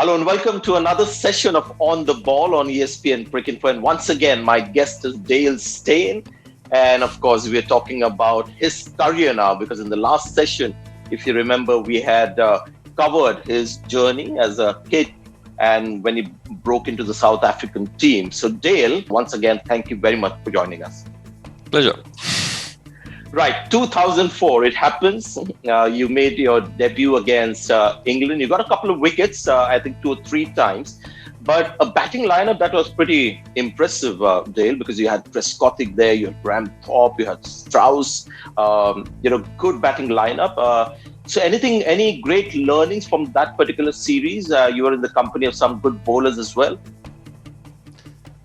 Hello and welcome to another session of On the Ball on ESPN Cricinfo. And once again, my guest is Dale Steyn. And of course, we're talking about his career now, because in the last session, if you remember, we had covered his journey as a kid and when he broke into the South African team. So Dale, once again, thank you very much for joining us. Pleasure. Right, 2004, it happens. You made your debut against England. You got a couple of wickets, I think 2 or 3 times. But a batting lineup that was pretty impressive, Dale, because you had Prescothick there, you had Graham Thorpe, you had Strauss, good batting lineup. So any great learnings from that particular series? You were in the company of some good bowlers as well.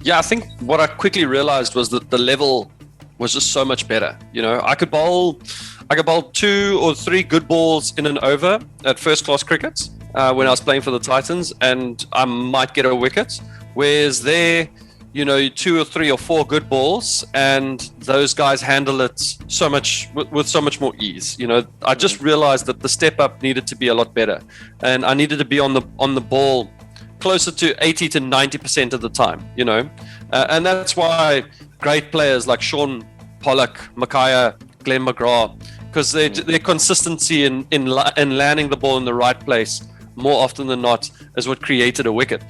Yeah, I think what I quickly realized was that the level was just so much better. I could bowl 2 or 3 good balls in an over at first class cricket when I was playing for the Titans, and I might get a wicket. Whereas there, 2 or 3 or 4 good balls, and those guys handle it so much with so much more ease. I just realized that the step up needed to be a lot better, and I needed to be on the ball closer to 80 to 90% of the time. And that's why great players like Sean Pollock, Mackaya, Glenn McGrath, because their consistency in landing the ball in the right place more often than not is what created a wicket.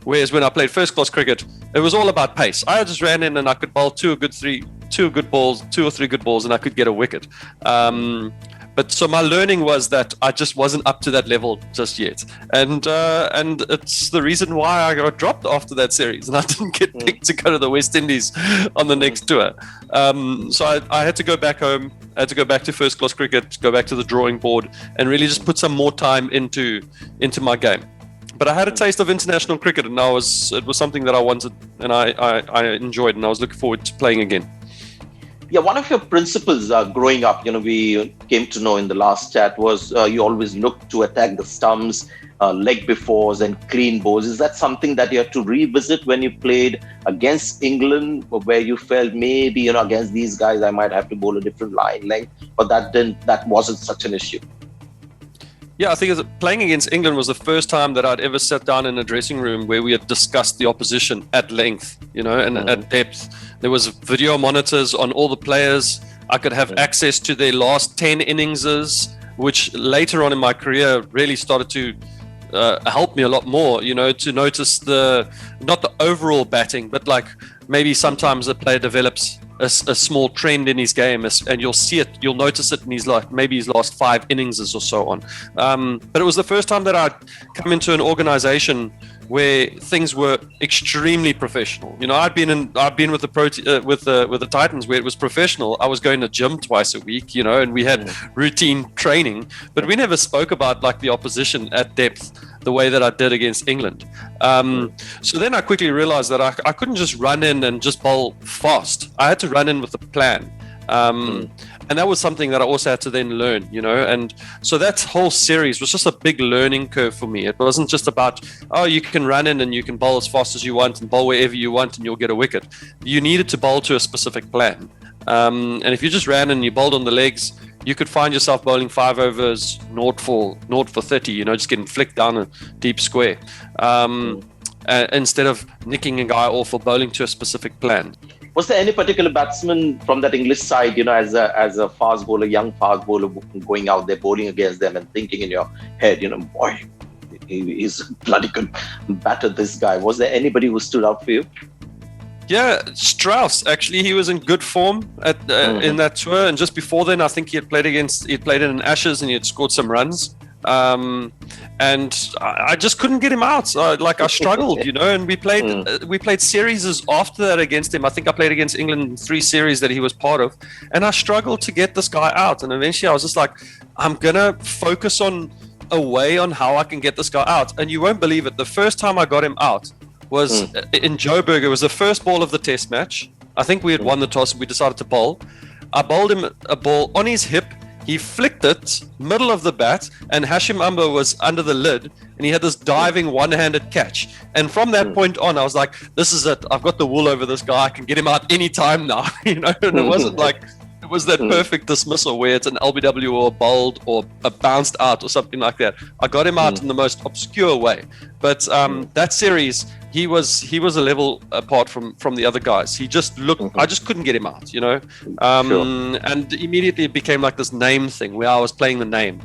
Whereas when I played first class cricket, it was all about pace. I just ran in and I could bowl 2 or 3 good balls, and I could get a wicket. But so my learning was that I just wasn't up to that level just yet. And it's the reason why I got dropped after that series and I didn't get picked to go to the West Indies on the next tour. So I had to go back home. I had to go back to first class cricket, go back to the drawing board and really just put some more time into my game. But I had a taste of international cricket and it was something that I wanted and I enjoyed, and I was looking forward to playing again. Yeah, one of your principles growing up, we came to know in the last chat, was you always look to attack the stumps, leg befores and clean bowls. Is that something that you had to revisit when you played against England, where you felt maybe, against these guys, I might have to bowl a different line length, but that wasn't such an issue? Yeah, I think playing against England was the first time that I'd ever sat down in a dressing room where we had discussed the opposition at length, and at depth. There was video monitors on all the players. I could have access to their last 10 innings, which later on in my career really started to help me a lot more, to notice not the overall batting, but like maybe sometimes a player develops a small trend in his game, and you'll notice it in his last 5 innings or so on. But it was the first time that I'd come into an organization where things were extremely professional. I'd been with the Titans where it was professional. I was going to gym twice a week, and we had routine training, but we never spoke about like the opposition at depth the way that I did against England. So then I quickly realized that I couldn't just run in and just bowl fast. I had to run in with a plan. And that was something that I also had to then learn, and so that whole series was just a big learning curve for me. It wasn't just about, you can run in and you can bowl as fast as you want and bowl wherever you want and you'll get a wicket. You needed to bowl to a specific plan. And if you just ran and you bowled on the legs, you could find yourself bowling 5 overs, naught for 30, just getting flicked down a deep square. Instead of nicking a guy off or bowling to a specific plan. Was there any particular batsman from that English side, as a fast bowler, young fast bowler, going out there bowling against them and thinking in your head, boy, he's bloody good batter, this guy? Was there anybody who stood out for you? Yeah, Strauss, actually, he was in good form in that tour. And just before then, I think he played in an Ashes and he had scored some runs. And I just couldn't get him out. I struggled, and we played series after that against him. I think I played against England in 3 series that he was part of, and I struggled to get this guy out. And eventually I was just like, I'm going to focus on a way on how I can get this guy out. And you won't believe it. The first time I got him out was in Joburg. It was the first ball of the test match. I think we had won the toss and we decided to bowl. I bowled him a ball on his hip. He flicked it, middle of the bat, and Hashim Amber was under the lid, and he had this diving one-handed catch. And from that point on, I was like, this is it. I've got the wool over this guy. I can get him out any time now. And it It was that perfect dismissal where it's an LBW or a bowled or a bounced out or something like that. I got him out in the most obscure way. But that series, he was a level apart from the other guys. He just looked, I just couldn't get him out, you know. And immediately it became like this name thing where I was playing the name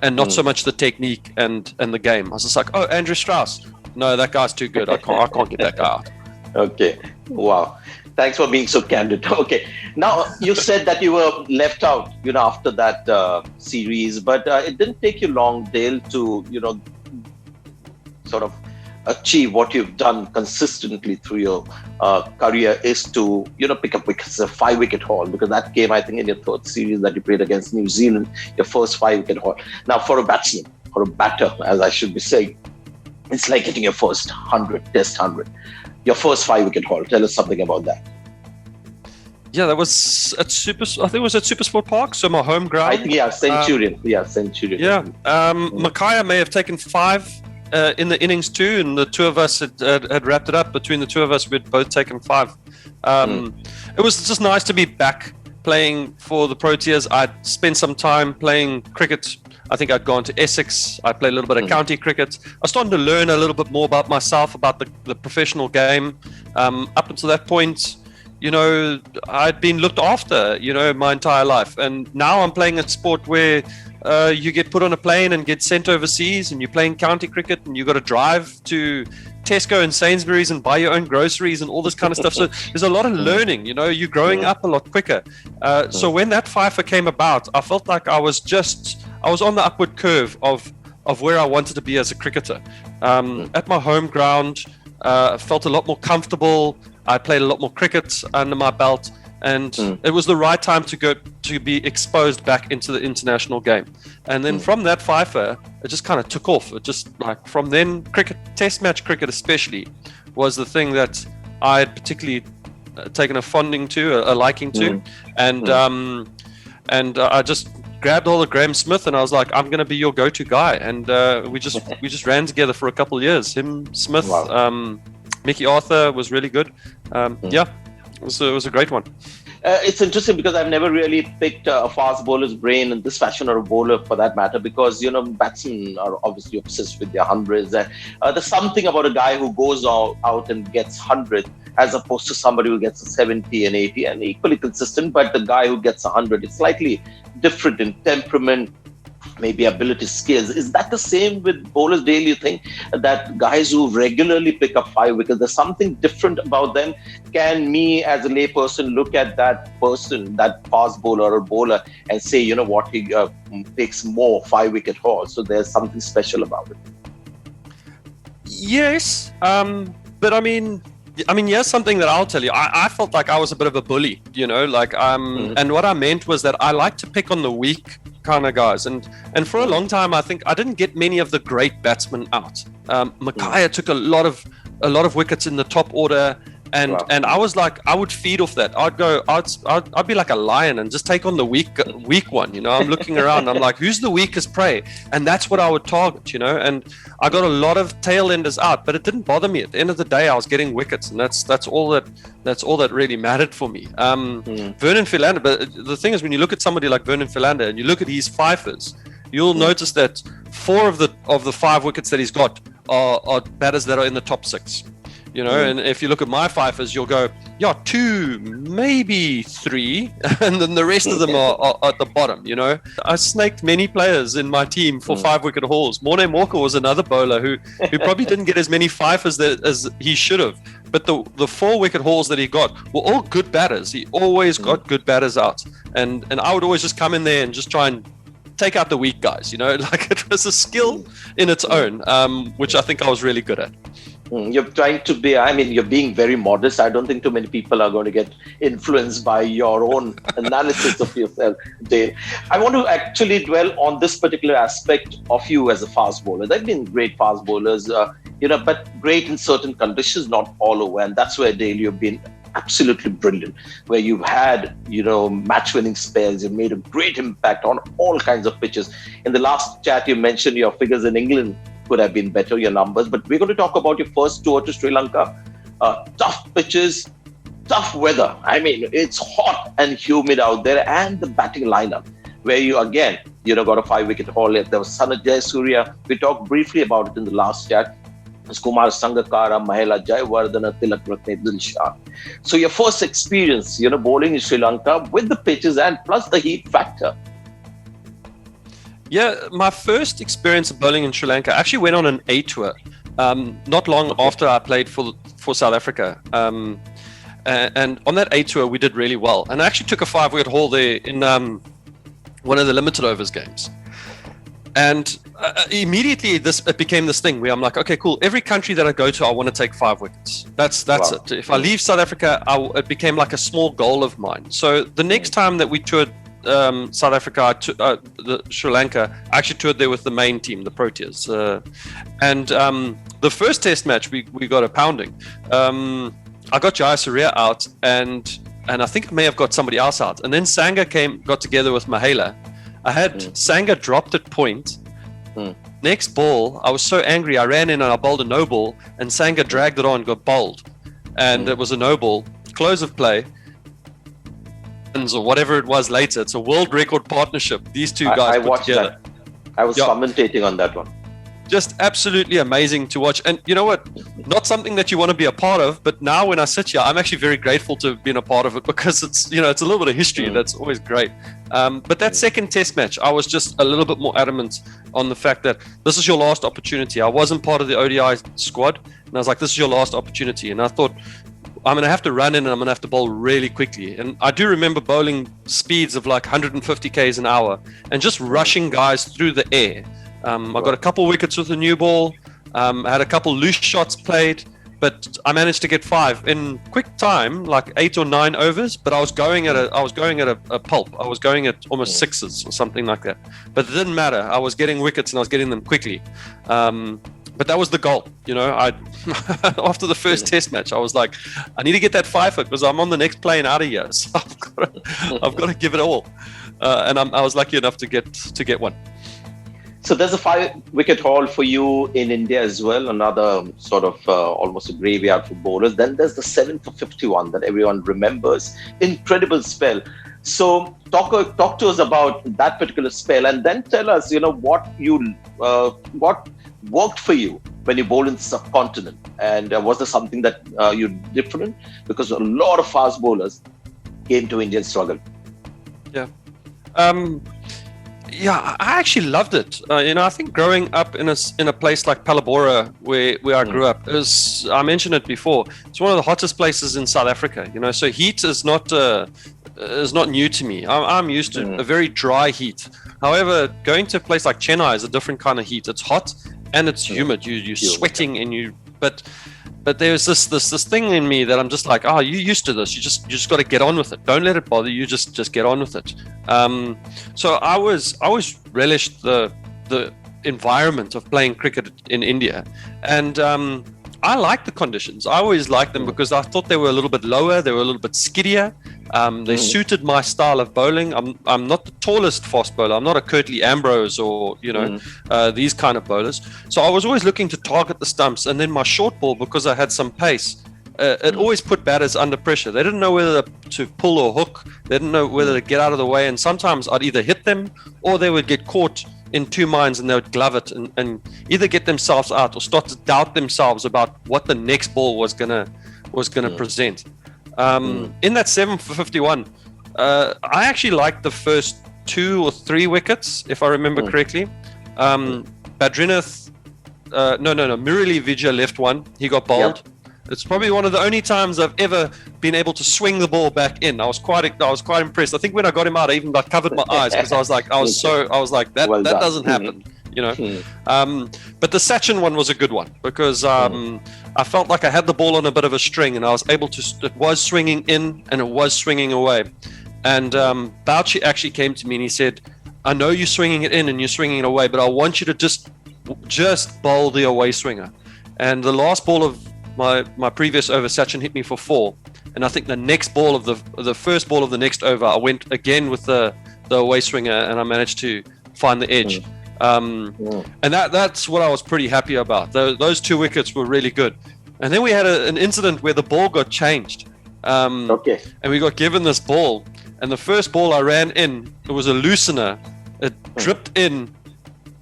and not so much the technique and the game. I was just like, oh, Andrew Strauss. No, that guy's too good. I can't get that guy out. Okay. Wow. Thanks for being so candid. Okay. Now, you said that you were left out, you know, after that series, but it didn't take you long, Dale, to, you know, sort of achieve what you've done consistently through your career is to, you know, pick up wickets, a 5-wicket haul, because that came, I think, in your third series that you played against New Zealand, your first 5-wicket haul. Now, for a batsman, or a batter, as I should be saying, it's like hitting your first 100, test 100. Your first 5-wicket haul. Tell us something about that. Yeah, that was at I think it was at Supersport Park, so my home ground. I think, yeah, Centurion. Centurion. Yeah. Makaya may have taken 5 in the innings too, and the two of us had wrapped it up. Between the two of us, we'd both taken 5. It was just nice to be back playing for the Proteas. I'd spent some time playing cricket. I think I'd gone to Essex. I played a little bit of county cricket. I started to learn a little bit more about myself, about the professional game. Up until that point, you know, I'd been looked after, you know, my entire life. And now I'm playing a sport where you get put on a plane and get sent overseas, and you're playing county cricket, and you've got to drive to Tesco and Sainsbury's and buy your own groceries and all this kind of stuff. So there's a lot of learning, you know, you're growing up a lot quicker. So when that FIFA came about, I felt like I was on the upward curve of where I wanted to be as a cricketer. At my home ground, I felt a lot more comfortable. I played a lot more cricket under my belt, and it was the right time to be exposed back into the international game. And then from that FIFA, it just kind of took off. It just, like, from then, cricket, test match cricket especially, was the thing that I had particularly taken a fonding to, a liking to. And I just grabbed all of Graham Smith, and I was like, I'm going to be your go-to guy. And we just ran together for a couple of years. Him, Smith, Mickey Arthur was really good. Yeah, it was a great one. It's interesting because I've never really picked a fast bowler's brain in this fashion, or a bowler for that matter, because, you know, batsmen are obviously obsessed with their hundreds. There's something about a guy who goes out and gets 100 as opposed to somebody who gets a 70 and 80 and equally consistent. But the guy who gets 100 is slightly different in temperament, maybe ability, skills. Is that the same with bowlers, Dale? You think that guys who regularly pick up 5 wickets, there's something different about them? Can me as a layperson look at that person, that fast bowler or bowler, and say, you know what, he takes more 5-wicket hauls, so there's something special about it? Yes, but I mean, here's something that I'll tell you. I felt like I was a bit of a bully, you know, like, and what I meant was that I like to pick on the weak kind of guys. And for a long time, I think I didn't get many of the great batsmen out. Makaya took a lot of wickets in the top order. And I was like, I would feed off that. I'd be like a lion and just take on the weak one. You know, I'm looking around. I'm like, who's the weakest prey? And that's what I would target. You know, and I got a lot of tail enders out, but it didn't bother me. At the end of the day, I was getting wickets, and that's all that really mattered for me. Vernon Philander. But the thing is, when you look at somebody like Vernon Philander and you look at his fifers, you'll notice that 4 of the 5 wickets that he's got are batters that are in the top 6. You know, and if you look at my fifers, you'll go, yeah, 2, maybe 3, and then the rest of them are at the bottom. You know, I snaked many players in my team for 5-wicket hauls. Morne Walker was another bowler who probably didn't get as many fifers as he should have. But the 4-wicket hauls that he got were all good batters. He always got good batters out, and I would always just come in there and just try and take out the weak guys. You know, like, it was a skill in its own, which I think I was really good at. You're trying to be, you're being very modest. I don't think too many people are going to get influenced by your own analysis of yourself, Dale. I want to actually dwell on this particular aspect of you as a fast bowler. There have been great fast bowlers, but great in certain conditions, not all over. And that's where, Dale, you've been absolutely brilliant, where you've had, match-winning spells. You've made a great impact on all kinds of pitches. In the last chat, you mentioned your figures in England could have been better, your numbers, but we're going to talk about your first tour to Sri Lanka. Tough pitches, tough weather. I mean, it's hot and humid out there, and the batting lineup, where you again, got a 5-wicket haul. There was Sanjay Surya. We talked briefly about it in the last chat. It's Kumar Sangakkara, Mahela Jayawardena, Tilak Ratne, Dilshan. So your first experience, bowling in Sri Lanka with the pitches and plus the heat factor. Yeah, my first experience of bowling in Sri Lanka, I actually went on an A tour not long after I played for South Africa. And on that A tour, we did really well. And I actually took a 5-wicket haul there in one of the limited overs games. And immediately it became this thing where I'm like, okay, cool. Every country that I go to, I want to take 5 wickets. That's it. If I leave South Africa, it became like a small goal of mine. So the next time that we toured South Africa, Sri Lanka, I actually toured there with the main team, the Proteas. And the first test match, we got a pounding. I got Jaya Surya out, and I think I may have got somebody else out. And then Sangha got together with Mahela. I had Sangha dropped at point. Next ball, I was so angry. I ran in and I bowled a no ball, and Sangha dragged it on, got bowled, and it was a no ball. Close of play, or whatever it was later. It's a world record partnership. These two guys I put watched together. That. I was commentating on that one. Just absolutely amazing to watch. And you know what? Not something that you want to be a part of, but now when I sit here, I'm actually very grateful to have been a part of it, because it's a little bit of history. That's always great. But that second test match, I was just a little bit more adamant on the fact that this is your last opportunity. I wasn't part of the ODI squad, and I was like, this is your last opportunity. And I thought, I'm going to have to run in and I'm going to have to bowl really quickly. And I do remember bowling speeds of like 150 k's an hour and just rushing guys through the air. I got a couple wickets with a new ball. I had a couple loose shots played, but I managed to get 5 in quick time, like 8 or 9 overs. But I was going at a pulp. I was going at almost 6s or something like that. But it didn't matter. I was getting wickets and I was getting them quickly. But that was the goal. After the first test match, I was like, I need to get that 5-foot because I'm on the next plane out of here. So I've got to give it all. And I was lucky enough to get one. So there's a 5-wicket haul for you in India as well, another sort of almost a graveyard for bowlers. Then there's the 7 for 51 that everyone remembers. Incredible spell. So talk to us about that particular spell, and then tell us, what worked for you when you bowled in the subcontinent, and was there something that you different? Because a lot of fast bowlers came to Indian struggle. Yeah. Yeah, I actually loved it. I think growing up in a place like Palabora, where I grew up, I mentioned it before. It's one of the hottest places in South Africa. So heat is not new to me. I'm used to a very dry heat. However, going to a place like Chennai is a different kind of heat. It's hot and it's humid. You're sweating and but there's this thing in me that I'm just like, you're used to this. You just got to get on with it. Don't let it bother you. Just get on with it. So I always relished the environment of playing cricket in India, and I liked the conditions. I always liked them because I thought they were a little bit lower. They were a little bit skiddier. They suited my style of bowling. I'm not the tallest fast bowler. I'm not a Curtly Ambrose or these kind of bowlers. So I was always looking to target the stumps, and then my short ball, because I had some pace, it always put batters under pressure. They didn't know whether to pull or hook. They didn't know whether to get out of the way, and sometimes I'd either hit them or they would get caught in 2 minds and they would glove it and either get themselves out or start to doubt themselves about what the next ball was gonna present. In that 7 for 51, I actually liked the first 2 or 3 wickets, if I remember correctly. Badrinath, Murali Vijay left one. He got bowled. Yep. It's probably one of the only times I've ever been able to swing the ball back in. I was quite impressed. I think when I got him out, I even covered my eyes because I was like, that doesn't happen, But the Sachin one was a good one because I felt like I had the ball on a bit of a string and I was able to. It was swinging in and it was swinging away. And Bouchy actually came to me and he said, "I know you're swinging it in and you're swinging it away, but I want you to just bowl the away swinger." And the last ball of my previous over, Sachin hit me for 4, and I think the next ball of the first ball of the next over, I went again with the away swinger, and I managed to find the edge. And that's what I was pretty happy about. Those 2 wickets were really good. And then we had an incident where the ball got changed, Okay. And we got given this ball, and the first ball I ran in, it was a loosener. It dripped in.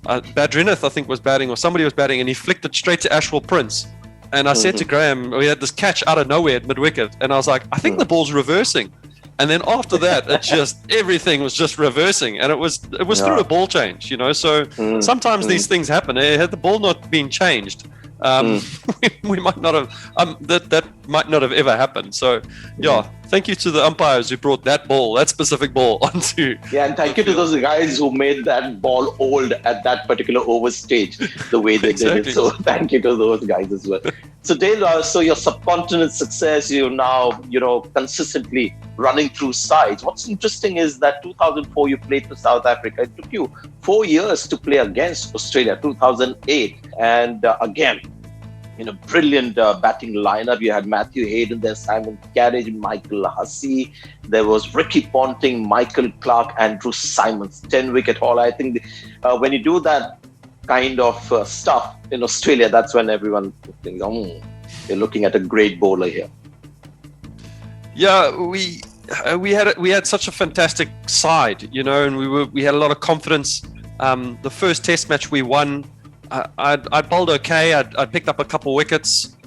Badrineth, I think, was batting, or somebody was batting, and he flicked it straight to Ashwell Prince. And I said to Graham, we had this catch out of nowhere at mid-wicket, and I was like, I think the ball's reversing. And then after that, it just, everything was just reversing, and it was through a ball change, you know. So sometimes these things happen. Had the ball not been changed, we might not have that might not have ever happened. So yeah, thank you to the umpires who brought that specific ball onto. Yeah, and thank you to those guys who made that ball old at that particular over stage the way they did it. So thank you to those guys as well. So Dale, so your subcontinent success, you're now, consistently running through sides. What's interesting is that 2004 you played for South Africa. It took you 4 years to play against Australia, 2008. And again, brilliant batting lineup. You had Matthew Hayden there, Simon Carriage, Michael Hussey. There was Ricky Ponting, Michael Clarke, Andrew Simons, 10-wicket haul. I think when you do that kind of stuff in Australia, that's when everyone thinks, you're looking at a great bowler here. Yeah, we had such a fantastic side, and we had a lot of confidence. The first Test match we won, I bowled okay. I picked up a couple wickets.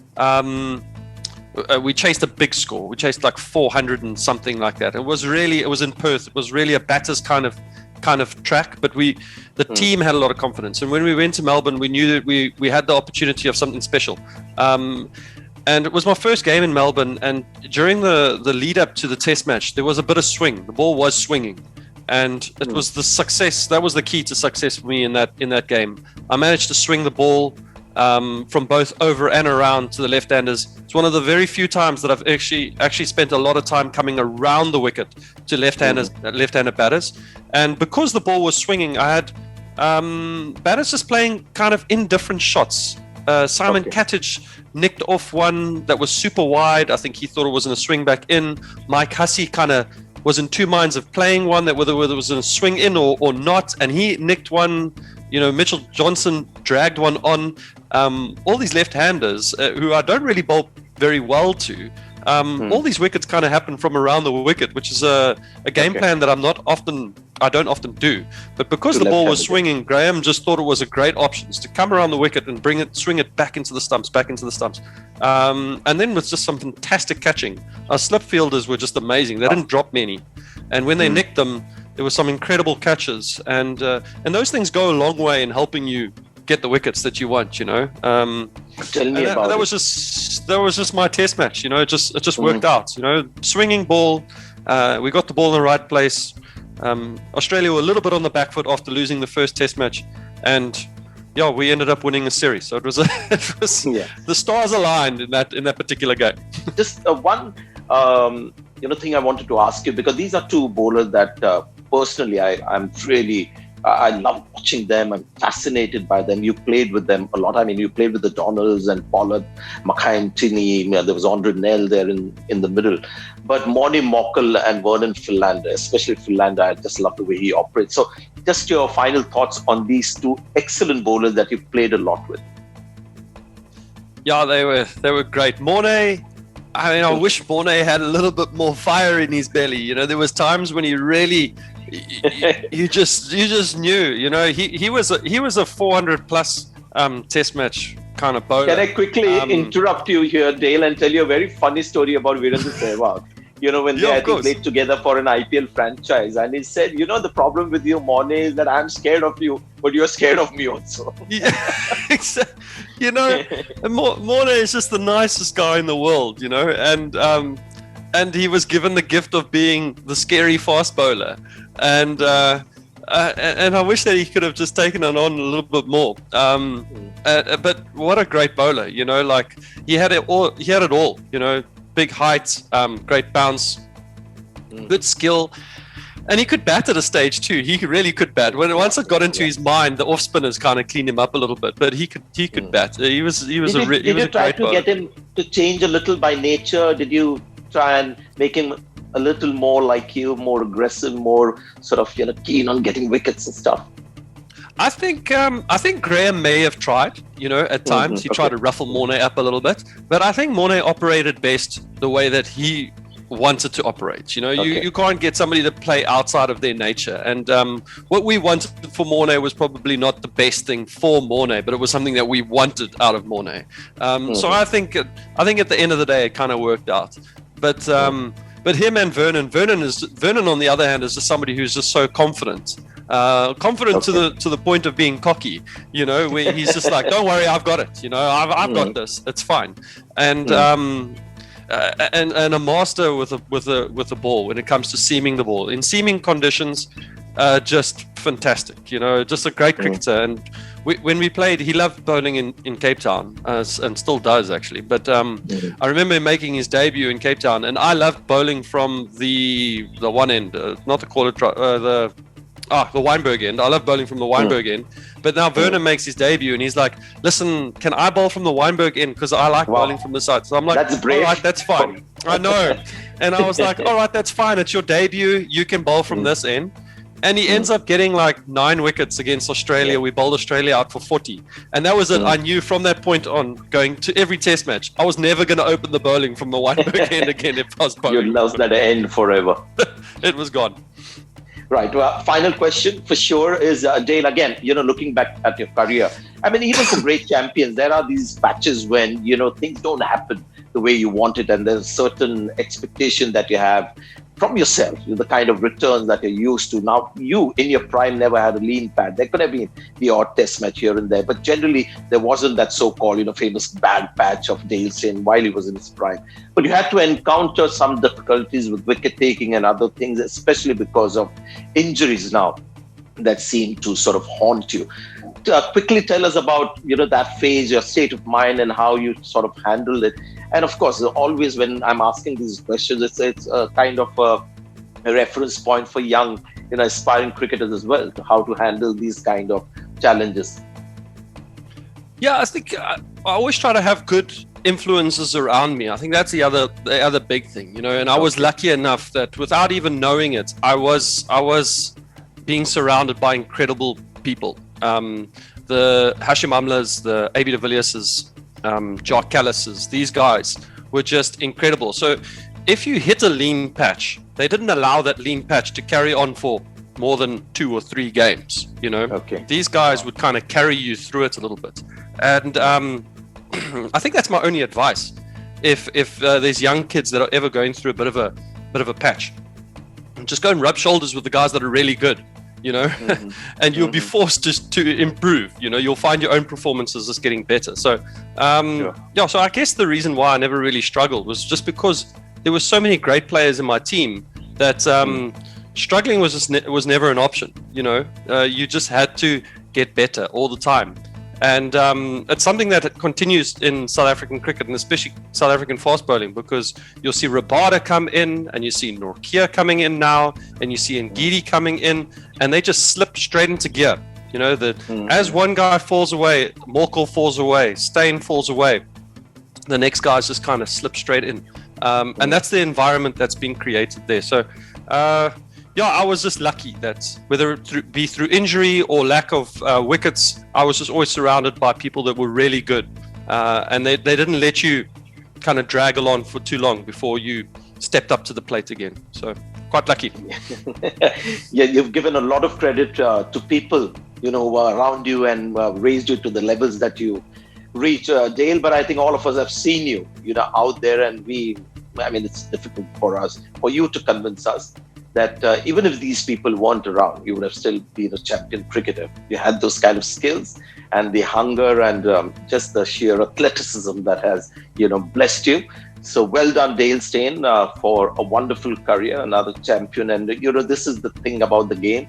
We chased a big score. We chased like 400 and something like that. It was in Perth. It was really a batter's kind of track, but the team had a lot of confidence. And when we went to Melbourne, we knew that we had the opportunity of something special. And it was my first game in Melbourne. And during the lead up to the Test match, there was a bit of swing. The ball was swinging. And it was the success. That was the key to success for me in that game. I managed to swing the ball from both over and around to the left-handers. It's one of the very few times that I've actually spent a lot of time coming around the wicket to left-handed batters. And because the ball was swinging, I had batters just playing kind of in different shots. Simon Cattage nicked off one that was super wide. I think he thought it was in a swing back in. Mike Hussey kind of was in two minds of playing one, that whether it was in a swing in or not, and he nicked one. Mitchell Johnson dragged one on. All these left-handers who I don't really bowl very well to. All these wickets kind of happen from around the wicket, which is a game plan that I don't often do. But because the ball was swinging, Graham just thought it was a great option to come around the wicket and swing it back into the stumps. And then with just some fantastic catching. Our slip fielders were just amazing. They didn't drop many. And when they nicked them, there were some incredible catches. And those things go a long way in helping you get the wickets that you want, Tell me about that was just my Test match, It just worked out, Swinging ball, we got the ball in the right place. Australia were a little bit on the back foot after losing the first Test match, and we ended up winning the series. So it was the stars aligned in that particular game. Just one thing I wanted to ask you, because these are two bowlers that personally I love watching them. I'm fascinated by them. You played with them a lot. I mean, you played with the Donalds and Pollard, Mackay and Tinney. There was Andre Nell there in the middle. But Morne Morkel and Vernon Philander, especially Philander, I just love the way he operates. So just your final thoughts on these two excellent bowlers that you've played a lot with. Yeah, they were great. Morne, I wish Morne had a little bit more fire in his belly. There was times when he really... you just knew, he was a 400 plus Test match kind of bowler. Can I quickly interrupt you here, Dale, and tell you a very funny story about Virendra Sehwag? When they played together for an IPL franchise, and he said, the problem with you, Morne, is that I'm scared of you, but you're scared of me also. Yeah, Morne is just the nicest guy in the world, and he was given the gift of being the scary fast bowler. And I wish that he could have just taken it on a little bit more. But what a great bowler, he had it all, big height, great bounce, good skill. And he could bat at a stage too. He really could bat. Once it got into his mind, the off spinners kind of cleaned him up a little bit. But he could bat. He was a great bowler. Did you try to get him to change a little by nature? Did you try and make him a little more like you, more aggressive, more sort of keen on getting wickets and stuff? I think Graham may have tried. At times he tried to ruffle Morne up a little bit, but I think Morne operated best the way that he wanted to operate. You can't get somebody to play outside of their nature. And what we wanted for Mornay was probably not the best thing for Mornay, but it was something that we wanted out of Mornay. So I think at the end of the day, it kind of worked out. But him and Vernon on the other hand is just somebody who's just so confident. To the point of being cocky, where he's just like, don't worry, I've got it. I've got this. It's fine. And a master with the ball when it comes to seaming the ball in seaming conditions, just fantastic. Just a great cricketer. And when we played, he loved bowling in Cape Town, and still does actually. But I remember him making his debut in Cape Town, and I loved bowling from the one end, not the quarter the Weinberg end. I love bowling from the Weinberg end. But now Vernon makes his debut and he's like, listen, can I bowl from the Weinberg end? Because I like bowling from the side. So I'm like, that's brave. All right, that's fine. I know. And I was like, all right, that's fine. It's your debut. You can bowl from this end. And he ends up getting like 9 wickets against Australia. We bowled Australia out for 40. And that was it. I knew from that point on, going to every test match, I was never going to open the bowling from the Weinberg end again if I was bowling. You lost that end forever. It was gone. Right. Well, final question for sure is, Dale, again, looking back at your career, I mean, even for great champions, there are these patches when, things don't happen the way you want it. And there's certain expectation that you have from yourself, the kind of returns that you're used to. Now, you in your prime never had a lean pad. There could have been the odd test match here and there, but generally there wasn't that so-called, famous bad patch of Dale Steyn while he was in his prime. But you had to encounter some difficulties with wicket taking and other things, especially because of injuries now that seem to sort of haunt you. Quickly tell us about, that phase, your state of mind and how you sort of handled it. And of course, always when I'm asking these questions, it's a kind of a reference point for young, aspiring cricketers as well, to how to handle these kind of challenges. Yeah, I think I always try to have good influences around me. I think that's the other big thing, and I was lucky enough that without even knowing it, I was being surrounded by incredible people. The Hashim Amlas, the A.B. de Villiers', Jock Callises, these guys were just incredible. So if you hit a lean patch, they didn't allow that lean patch to carry on for more than 2 or 3 games. Okay. These guys would kind of carry you through it a little bit. And I think that's my only advice. If there's young kids that are ever going through a bit of a patch, just go and rub shoulders with the guys that are really good. And you'll be forced to improve. You'll find your own performances just getting better. So, so I guess the reason why I never really struggled was just because there were so many great players in my team that struggling was never an option. You just had to get better all the time. And it's something that continues in South African cricket, and especially South African fast bowling, because you'll see Rabada come in, and you see Nortje coming in now, and you see Ngidi coming in, and they just slip straight into gear. As one guy falls away, Morkel falls away, Steyn falls away, the next guys just kind of slip straight in. And that's the environment that's been created there. So, I was just lucky that whether it be through injury or lack of wickets, I was just always surrounded by people that were really good. And they didn't let you kind of drag along for too long before you stepped up to the plate again. So quite lucky. Yeah, you've given a lot of credit to people, who are around you and raised you to the levels that you reach, Dale. But I think all of us have seen you, out there, and it's difficult for you to convince us that even if these people weren't around, you would have still been a champion cricketer. You had those kind of skills and the hunger and just the sheer athleticism that has, blessed you. So well done, Dale Steyn, for a wonderful career, another champion. And, this is the thing about the game,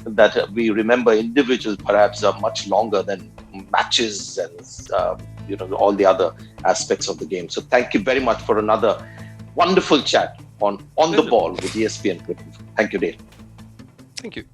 that we remember individuals perhaps are much longer than matches and, all the other aspects of the game. So thank you very much for another wonderful chat on the ball with ESPN Cricinfo. Thank you, Dale. Thank you.